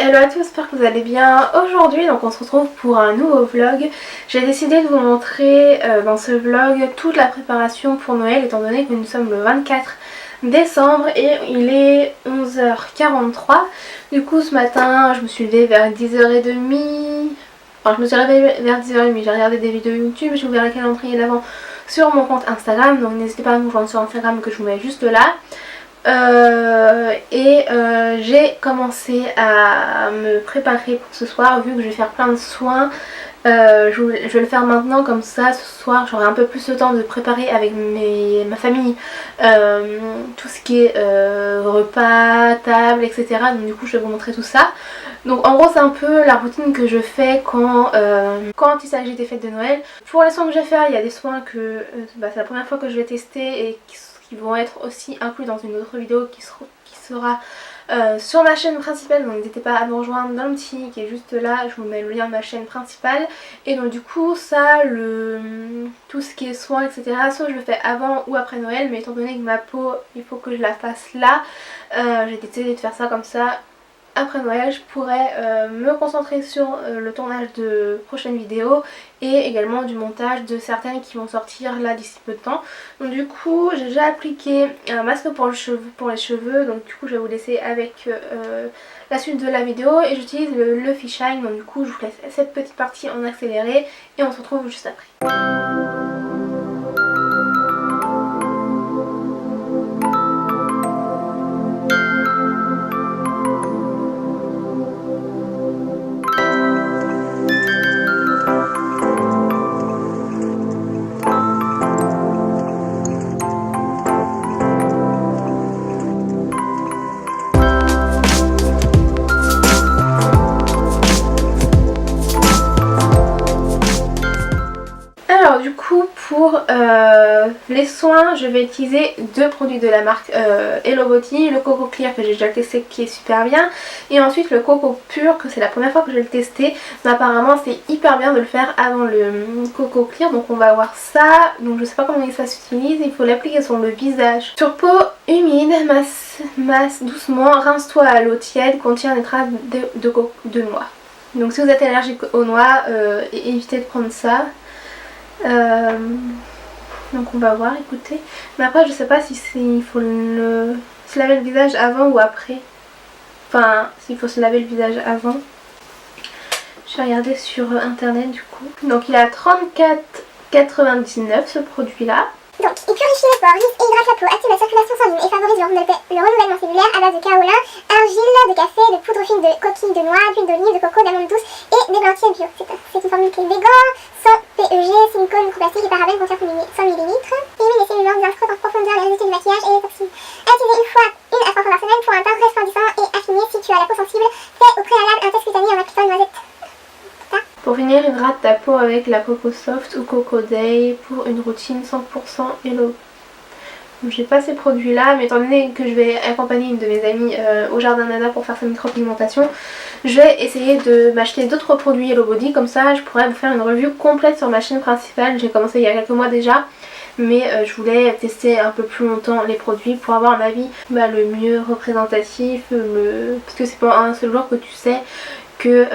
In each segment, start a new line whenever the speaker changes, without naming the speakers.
Hello à tous, j'espère que vous allez bien. Aujourd'hui donc on se retrouve pour un nouveau vlog. J'ai décidé de vous montrer dans ce vlog toute la préparation pour Noël étant donné que nous sommes le 24 décembre et il est 11h43. Du coup ce matin je me suis levée vers 10h30. Enfin je me suis réveillée vers 10h30, j'ai regardé des vidéos YouTube, j'ai ouvert le calendrier d'avant sur mon compte Instagram. Donc n'hésitez pas à me rejoindre sur Instagram que je vous mets juste là. J'ai commencé à me préparer pour ce soir vu que je vais faire plein de soins. Je vais le faire maintenant, comme ça ce soir j'aurai un peu plus le temps de préparer avec ma famille tout ce qui est repas, table, etc. Donc du coup je vais vous montrer tout ça. Donc en gros c'est un peu la routine que je fais quand il s'agit des fêtes de Noël. Pour les soins que je vais faire, il y a des soins que c'est la première fois que je vais tester et qui vont être aussi inclus dans une autre vidéo qui sera sur ma chaîne principale. Donc n'hésitez pas à me rejoindre dans le petit qui est juste là, je vous mets le lien de ma chaîne principale. Et donc du coup ça, tout ce qui est soins etc, soit je le fais avant ou après Noël, mais étant donné que ma peau il faut que je la fasse là, j'ai décidé de faire ça comme ça. Après Noël je pourrais me concentrer sur le tournage de prochaines vidéos et également du montage de certaines qui vont sortir là d'ici peu de temps. Donc du coup j'ai déjà appliqué un masque pour les cheveux, donc du coup je vais vous laisser avec la suite de la vidéo et j'utilise le Fishine. Donc du coup je vous laisse cette petite partie en accéléré et on se retrouve juste après. Alors du coup pour les soins je vais utiliser deux produits de la marque Hello Body, le Coco Clear que j'ai déjà testé qui est super bien, et ensuite le Coco Pur que c'est la première fois que je vais le tester, mais apparemment c'est hyper bien de le faire avant le Coco Clear. Donc on va voir ça. Donc je sais pas comment ça s'utilise, il faut l'appliquer sur le visage. Sur peau humide, masse doucement, rince-toi à l'eau tiède, contient des traces de noix. Donc si vous êtes allergique aux noix, évitez de prendre ça. Donc on va voir, écoutez. Mais après je sais pas si il faut se laver le visage avant ou après. Enfin s'il faut se laver le visage avant. Je vais regarder sur internet du coup. Donc il est à 34,99 ce produit là.
Donc, il purifie les pores, lisse et hydrate la peau, active la circulation sanguine et favorise le renouvellement cellulaire à base de kaolin, argile, de café, de poudre fine de coquille de noix, d'huile d'olive, de coco, d'amandes douces et d'éblanchis bio. C'est une formule qui est vegan, sans PEG, silicone, microplastique et parabènes, contient 100 ml. Élimine les cellules bien scrute en profondeur les résidus du maquillage et les toxines. À utiliser une à 3 fois par semaine pour un teint resplendissant et affiné. Si tu as la peau sensible, fais au préalable un test cutané en appliquant une noisette.
Pour finir, hydrate ta peau avec la Coco Soft ou Coco Day pour une routine 100% Hello. J'ai pas ces produits là, mais étant donné que je vais accompagner une de mes amies au Jardin Nana pour faire sa micropigmentation, je vais essayer de m'acheter d'autres produits Hello Body, comme ça je pourrais vous faire une review complète sur ma chaîne principale. J'ai commencé il y a quelques mois déjà, mais je voulais tester un peu plus longtemps les produits pour avoir un avis le mieux représentatif, parce que c'est pas un seul jour que tu sais que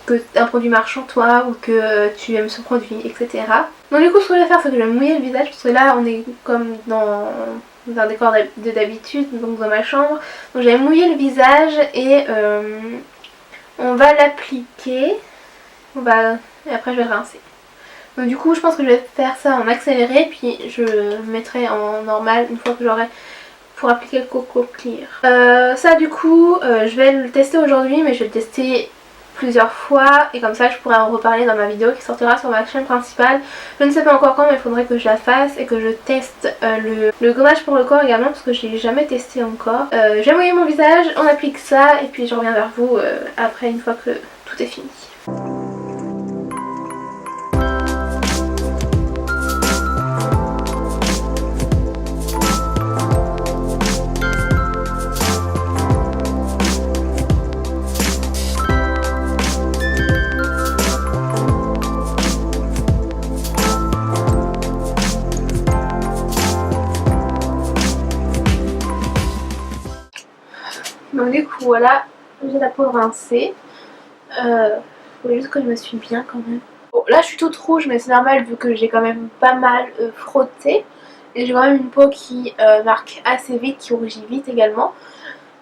que un produit marche en toi ou que tu aimes ce produit, etc. Donc du coup ce que je vais faire c'est que je vais mouiller le visage, parce que là on est comme dans un décor de d'habitude, donc dans ma chambre. Donc je vais mouiller le visage et on va l'appliquer, et après je vais rincer. Donc du coup je pense que je vais faire ça en accéléré, puis je mettrai en normal une fois que j'aurai pour appliquer le Coco Clear. Ça du coup je vais le tester aujourd'hui, mais je vais le tester plusieurs fois et comme ça je pourrai en reparler dans ma vidéo qui sortira sur ma chaîne principale. Je ne sais pas encore quand, mais il faudrait que je la fasse et que je teste le gommage pour le corps également, parce que je l'ai jamais testé encore. Je vais mouiller mon visage, on applique ça et puis je reviens vers vous après une fois que tout est fini. Donc du coup voilà, J'ai la peau rincée. Faut juste que je me suis bien quand même. Bon, là je suis toute rouge mais c'est normal vu que j'ai quand même pas mal frotté. Et j'ai quand même une peau qui marque assez vite, qui rougit vite également.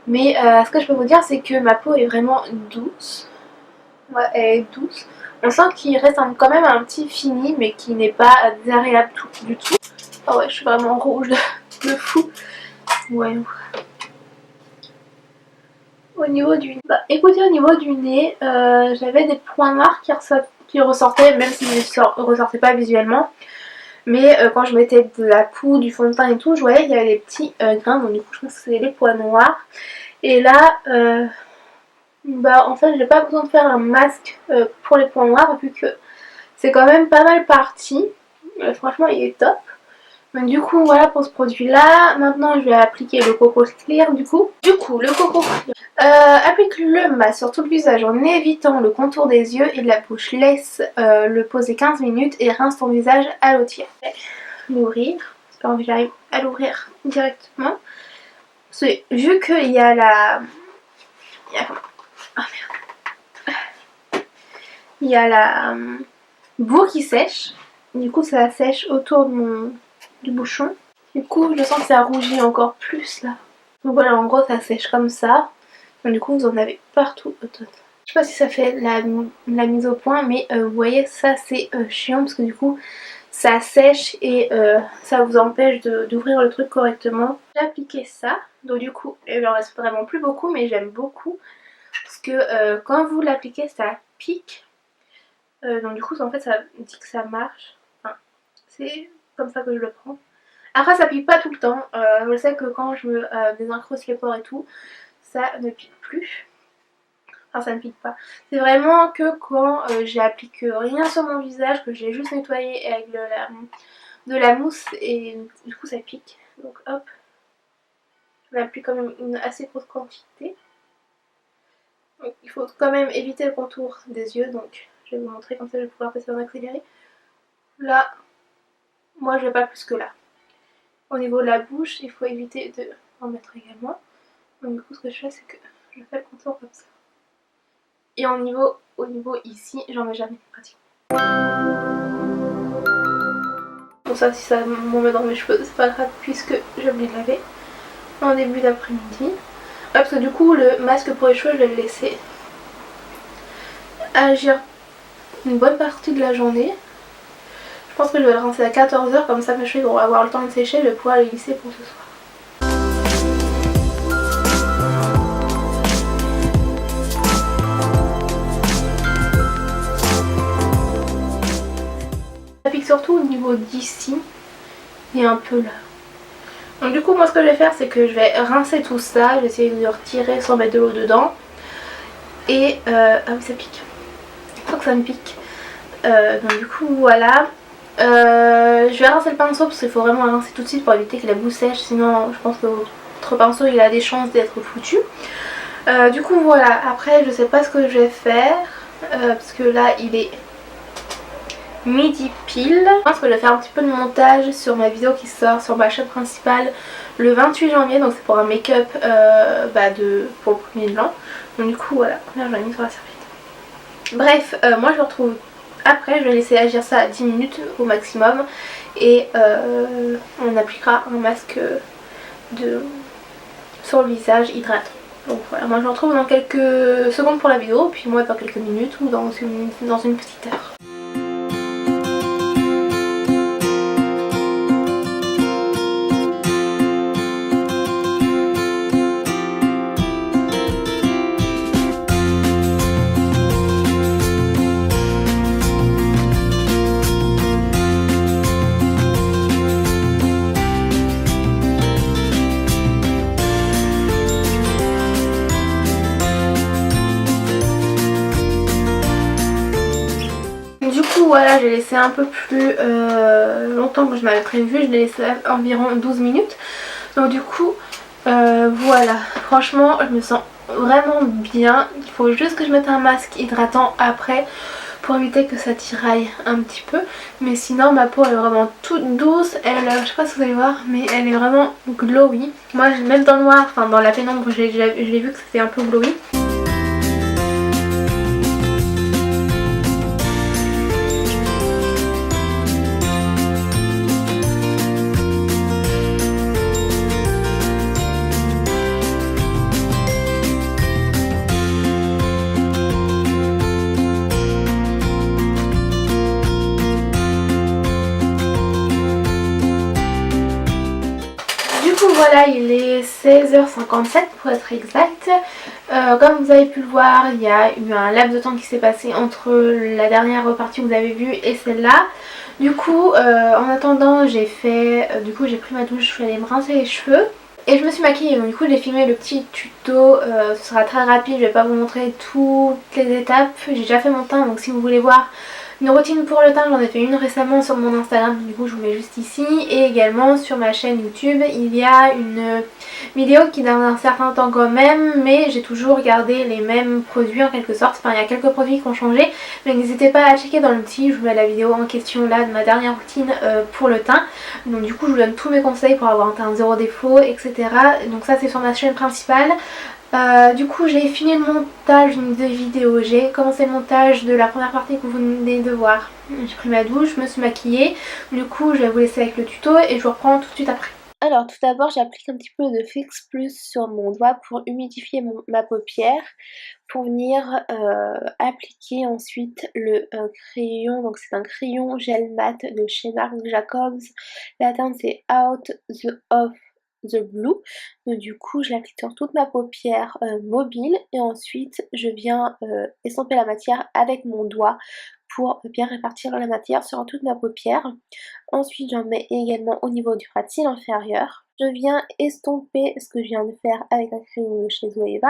Mais ce que je peux vous dire c'est que ma peau est vraiment douce. Ouais, elle est douce. On sent qu'il reste quand même un petit fini mais qui n'est pas désagréable du tout. Oh ouais, je suis vraiment rouge de fou. Ouais. Au niveau du nez, bah, écoutez, au niveau du nez, j'avais des points noirs qui ressortaient, même s'ils ne ressortaient pas visuellement. Mais quand je mettais de la poudre, du fond de teint et tout, je voyais qu'il y avait des petits grains, donc du coup je pense que c'est les points noirs. Et là, bah en fait j'ai pas besoin de faire un masque pour les points noirs vu que c'est quand même pas mal parti. Franchement il est top. Donc du coup voilà pour ce produit là. Maintenant je vais appliquer le Coco Clear du coup. Le Coco Clear. Applique le masque sur tout le visage en évitant le contour des yeux et de la bouche. Laisse le poser 15 minutes et rince ton visage à l'eau tiède. L'ouvrir. J'espère que j'arrive à l'ouvrir directement. Vu qu'il y a la... Il y a la boue qui sèche. Du coup ça sèche autour de du bouchon. Du coup je sens que ça rougit encore plus là. Donc voilà, en gros ça sèche comme ça. Donc, du coup vous en avez partout. Je sais pas si ça fait la mise au point, mais vous voyez ça c'est chiant parce que du coup ça sèche et ça vous empêche d'ouvrir le truc correctement. J'ai appliqué ça, donc du coup il en reste vraiment plus beaucoup mais j'aime beaucoup parce que quand vous l'appliquez ça pique. Donc du coup en fait ça dit que ça marche. Enfin, c'est comme ça que je le prends. Après ça pique pas tout le temps, je sais que quand je me désincruste les pores et tout, ça ne pique plus. Enfin ça ne pique pas. C'est vraiment que quand j'applique rien sur mon visage, que j'ai juste nettoyé avec de la mousse et du coup ça pique. Donc hop, je m'applique quand même une assez grosse quantité. Donc, il faut quand même éviter le contour des yeux, donc je vais vous montrer comme ça je vais pouvoir passer en accéléré. Là, moi je vais pas plus que là. Au niveau de la bouche, il faut éviter de en mettre également. Donc du coup ce que je fais c'est que je fais le contour comme ça. Et au niveau ici, j'en mets jamais pratiquement. Bon ça si ça m'en met dans mes cheveux, c'est pas grave puisque j'ai oublié de laver en début d'après-midi. Ouais, parce que du coup le masque pour les cheveux je vais le laisser agir une bonne partie de la journée. Je pense que je vais le rincer à 14 h, comme ça mes cheveux vont avoir le temps de sécher, je vais pouvoir les lisser pour ce soir. J'applique surtout au niveau d'ici et un peu là. Donc du coup moi ce que je vais faire c'est que je vais rincer tout ça, je vais essayer de le retirer sans mettre de l'eau dedans. Et ah oui ça pique, il faut que ça me pique. Donc du coup voilà. Je vais rincer le pinceau parce qu'il faut vraiment le rincer tout de suite pour éviter que la boue sèche, sinon je pense que votre pinceau il a des chances d'être foutu. Du coup voilà, après je sais pas ce que je vais faire parce que là il est midi pile. Je pense que je vais faire un petit peu de montage sur ma vidéo qui sort sur ma chaîne principale le 28 janvier, donc c'est pour un make-up pour le premier de l'an. Donc du coup voilà, là je l'ai mis sur la serviette. Bref, moi je me retrouve après, je vais laisser agir ça à 10 minutes au maximum et on appliquera un masque sur le visage hydratant. Donc voilà, moi je me retrouve dans quelques secondes pour la vidéo, puis moi dans quelques minutes ou dans une petite heure. Voilà, j'ai laissé un peu plus longtemps que je m'avais prévu, je l'ai laissé environ 12 minutes. Donc du coup, voilà, franchement je me sens vraiment bien. Il faut juste que je mette un masque hydratant après pour éviter que ça tiraille un petit peu. Mais sinon ma peau elle est vraiment toute douce, je sais pas si vous allez voir, mais elle est vraiment glowy. Moi même dans le noir, enfin dans la pénombre, j'ai vu que c'était un peu glowy. voilà, il est 16h57 pour être exact. Comme vous avez pu le voir, il y a eu un laps de temps qui s'est passé entre la dernière partie que vous avez vue et celle-là. Du coup, en attendant, j'ai pris ma douche, je suis allée me rincer les cheveux. Et je me suis maquillée, donc du coup j'ai filmé le petit tuto, ce sera très rapide, je vais pas vous montrer toutes les étapes. J'ai déjà fait mon teint, donc si vous voulez voir une routine pour le teint, j'en ai fait une récemment sur mon Instagram, du coup je vous mets juste ici. Et également sur ma chaîne YouTube, il y a une vidéo qui date d'un certain temps quand même, mais j'ai toujours gardé les mêmes produits en quelque sorte. Enfin il y a quelques produits qui ont changé, mais n'hésitez pas à checker dans le petit, je vous mets la vidéo en question là de ma dernière routine pour le teint. Donc du coup je vous donne tous mes conseils pour avoir un teint zéro défaut, etc. Donc ça c'est sur ma chaîne principale. Du coup j'ai fini le montage des vidéos, j'ai commencé le montage de la première partie que vous venez de voir. J'ai pris ma douche, je me suis maquillée, du coup je vais vous laisser avec le tuto et je vous reprends tout de suite après. Alors tout d'abord j'applique un petit peu de Fix Plus sur mon doigt pour humidifier ma paupière, pour venir appliquer ensuite le crayon. Donc c'est un crayon gel mat de chez Marc Jacobs, la teinte c'est Out of the Blue. Donc du coup je l'applique sur toute ma paupière mobile et ensuite je viens estomper la matière avec mon doigt pour bien répartir la matière sur toute ma paupière. Ensuite j'en mets également au niveau du ras de cils inférieur. Je viens estomper ce que je viens de faire avec un crayon de chez Zoeva.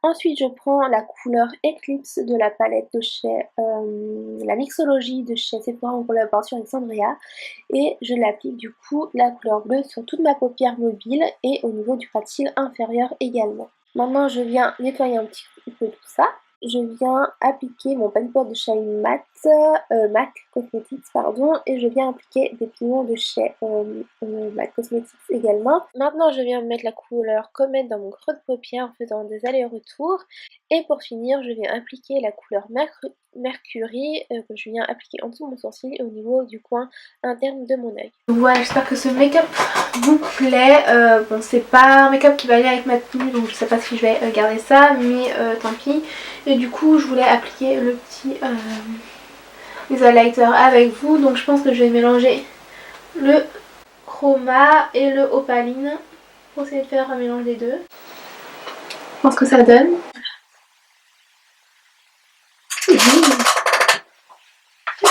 Ensuite je prends la couleur Eclipse de la palette de chez la mixologie de chez Sephora en collaboration avec Sandria et je l'applique du coup la couleur bleue sur toute ma paupière mobile et au niveau du ras de cils inférieur également. Maintenant je viens nettoyer un petit peu tout ça. Je viens appliquer mon paintball de chez MAC Cosmetics pardon, et je viens appliquer des pigments de chez MAC Cosmetics également. Maintenant je viens mettre la couleur Comet dans mon creux de paupière en faisant des allers-retours et pour finir je viens appliquer la couleur Mercury que je viens appliquer en dessous de mon sourcil et au niveau du coin interne de mon œil. Voilà, j'espère que ce make-up vous plaît. Bon c'est pas un make-up qui va aller avec ma tenue donc je sais pas si je vais garder ça mais tant pis. Et du coup je voulais appliquer le petit highlighter avec vous. Donc je pense que je vais mélanger le chroma et le opaline pour essayer de faire un mélange des deux. Je pense que ça donne.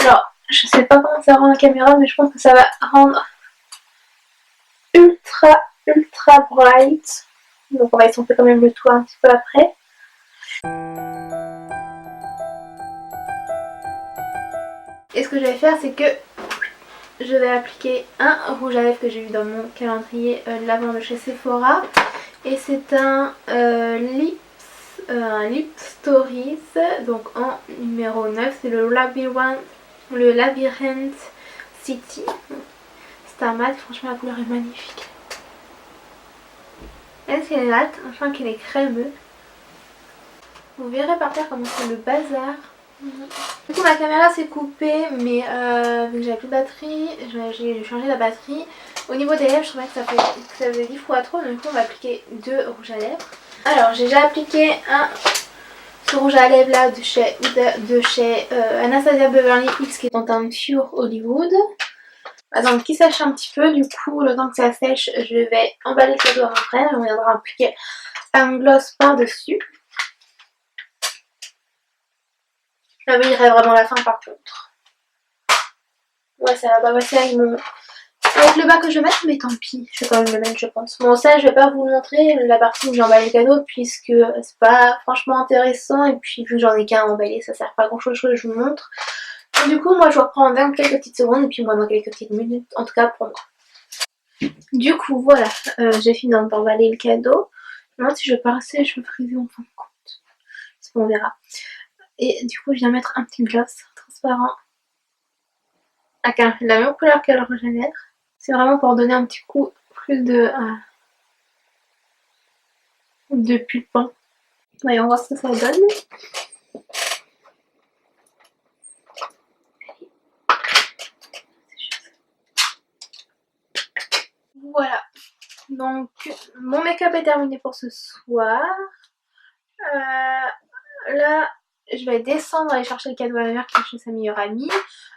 Alors je sais pas comment ça rend la caméra mais je pense que ça va rendre ultra bright. Donc on va estomper quand même le tout un petit peu après. Et ce que je vais faire c'est que je vais appliquer un rouge à lèvres que j'ai eu dans mon calendrier de l'avant de chez Sephora. Et c'est un Lip Stories, donc en numéro 9, c'est le Labyrinth City. C'est un mat, franchement la couleur est magnifique. Est-ce qu'elle est mate? Enfin qu'elle est crémeux. Vous verrez par terre comment c'est le bazar. Du coup ma caméra s'est coupée mais vu que j'avais plus de batterie, j'ai changé la batterie. Au niveau des lèvres je trouvais que ça faisait 10 fois trop, donc du coup on va appliquer 2 rouges à lèvres. Alors j'ai déjà appliqué ce rouge à lèvres là de chez Anastasia Beverly Hills qui est en teinte Pure Hollywood. Donc qui sèche un petit peu, du coup le temps que ça sèche je vais emballer le cadeau après, on viendra appliquer un gloss par dessus. Ah oui, il rêve vraiment la fin par contre. Ouais, ça va pas passer avec le bas que je vais mettre, mais tant pis, je vais quand même le mettre je pense. Bon ça je vais pas vous montrer la partie où j'ai emballé le cadeau puisque c'est pas franchement intéressant et puis vu que j'en ai qu'un à emballer ça sert pas à grand chose, je vous montre. Et du coup moi je vous reprends dans quelques petites secondes et puis moi dans quelques petites minutes en tout cas pour moi. Du coup voilà, j'ai fini d'emballer le cadeau. Maintenant si je vais passer les cheveux frisés en fin de compte. C'est bon, on verra. Et du coup je viens mettre un petit gloss transparent avec la même couleur que le rouge à lèvres. C'est vraiment pour donner un petit coup plus de pulpant. Voyons voir ce que ça donne. Voilà. Donc mon make-up est terminé pour ce soir. Là je vais descendre aller chercher le cadeau à ma mère qui est chez sa meilleure amie.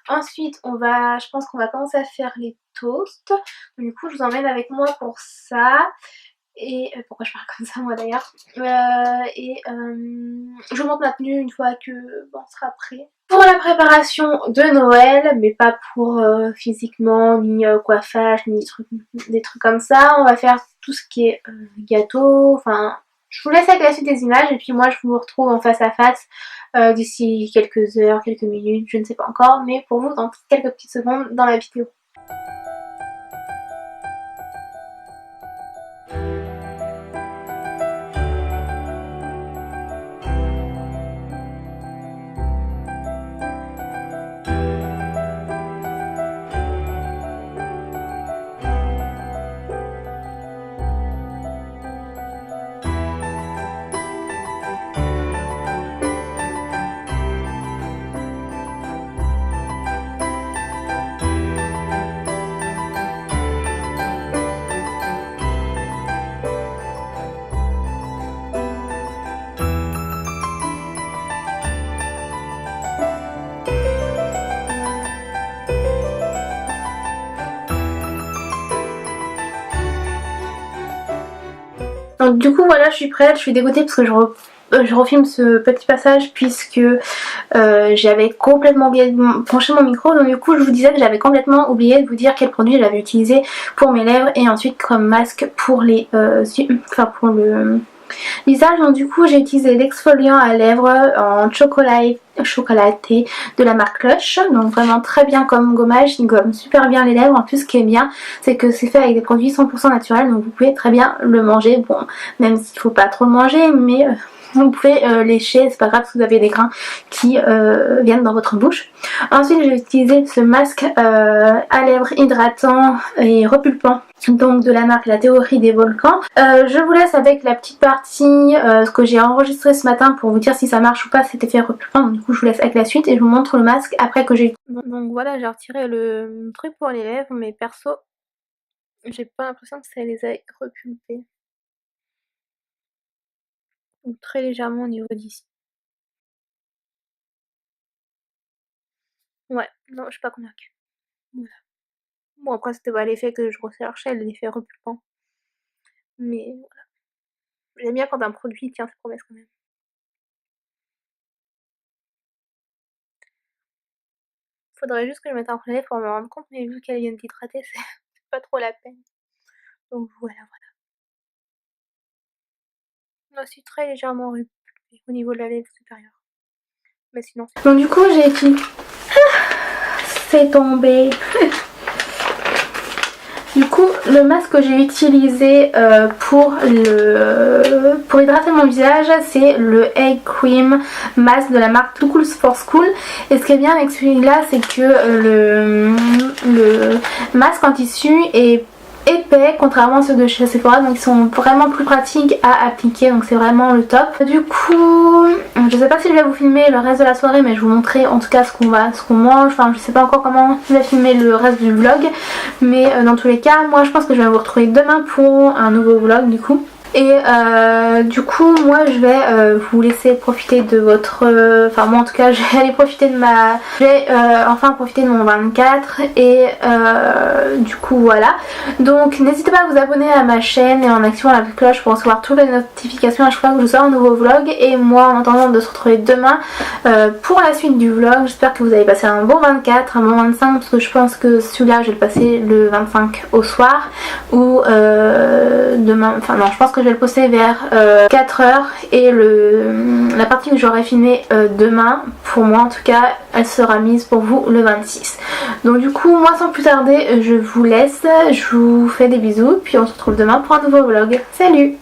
Ensuite je pense qu'on va commencer à faire les toasts. Du coup je vous emmène avec moi pour ça. Et pourquoi je parle comme ça moi d'ailleurs, je vous montre ma tenue une fois que on sera prêt pour la préparation de Noël, mais pas pour physiquement ni coiffage ni des trucs comme ça. On va faire tout ce qui est gâteau, enfin je vous laisse avec la suite des images et puis moi je vous retrouve en face à face d'ici quelques heures, quelques minutes, je ne sais pas encore, mais pour vous dans quelques petites secondes dans la vidéo. Donc du coup voilà, je suis prête, je suis dégoûtée parce que je refilme ce petit passage puisque j'avais complètement oublié de brancher mon micro. Donc du coup je vous disais que j'avais complètement oublié de vous dire quel produit j'avais utilisé pour mes lèvres et ensuite comme masque pour les pour le visage. Donc du coup j'ai utilisé l'exfoliant à lèvres en chocolaté de la marque Lush, donc vraiment très bien comme gommage, il gomme super bien les lèvres. En plus ce qui est bien c'est que c'est fait avec des produits 100% naturels, donc vous pouvez très bien le manger, bon même s'il faut pas trop le manger, mais vous pouvez lécher, c'est pas grave si vous avez des grains qui viennent dans votre bouche. Ensuite j'ai utilisé ce masque à lèvres hydratant et repulpant, donc de la marque La Théorie des Volcans. Je vous laisse avec la petite partie ce que j'ai enregistré ce matin pour vous dire si ça marche ou pas cet effet repulpant. Donc, du coup je vous laisse avec la suite et je vous montre le masque après que j'ai... Donc voilà, j'ai retiré le truc pour les lèvres, mais perso j'ai pas l'impression que ça les a repulpés. Donc, très légèrement au niveau d'ici. Ouais, non je suis pas convaincue. Voilà. Bon après c'était pas l'effet que je recherchais, l'effet repulpant. Mais voilà. J'aime bien quand un produit tient ses promesses quand même. Faudrait juste que je mette un relais pour me rendre compte, mais vu qu'elle vient d'hydrater, c'est pas trop la peine. Donc voilà. Là c'est très légèrement repulpé au niveau de la lèvre supérieure. Mais sinon c'est... Donc du coup j'ai écrit... c'est tombé. Du coup, le masque que j'ai utilisé pour hydrater mon visage, c'est le Egg Cream Mask de la marque Too Cool for School. Et ce qui est bien avec celui-là, c'est que le masque en tissu est épais contrairement à ceux de chez Sephora, donc ils sont vraiment plus pratiques à appliquer, donc c'est vraiment le top. Du coup je sais pas si je vais vous filmer le reste de la soirée, mais je vais vous montrer en tout cas ce qu'on mange. Enfin je sais pas encore comment je vais filmer le reste du vlog, mais dans tous les cas moi je pense que je vais vous retrouver demain pour un nouveau vlog du coup. Et du coup moi je vais vous laisser profiter de votre... Enfin moi en tout cas je vais aller profiter de ma... Je vais enfin profiter de mon 24 et du coup voilà. Donc n'hésitez pas à vous abonner à ma chaîne et en activant la petite cloche pour recevoir toutes les notifications à chaque fois que je sors un nouveau vlog. Et moi en attendant de se retrouver demain pour la suite du vlog, j'espère que vous avez passé un bon 24, un bon 25, parce que je pense que celui-là je vais le passer le 25 au soir ou demain, enfin non je pense que je vais le poster vers 4h et la partie que j'aurai filmée demain, pour moi en tout cas, elle sera mise pour vous le 26. Donc du coup moi sans plus tarder je vous laisse, je vous fais des bisous puis on se retrouve demain pour un nouveau vlog. Salut!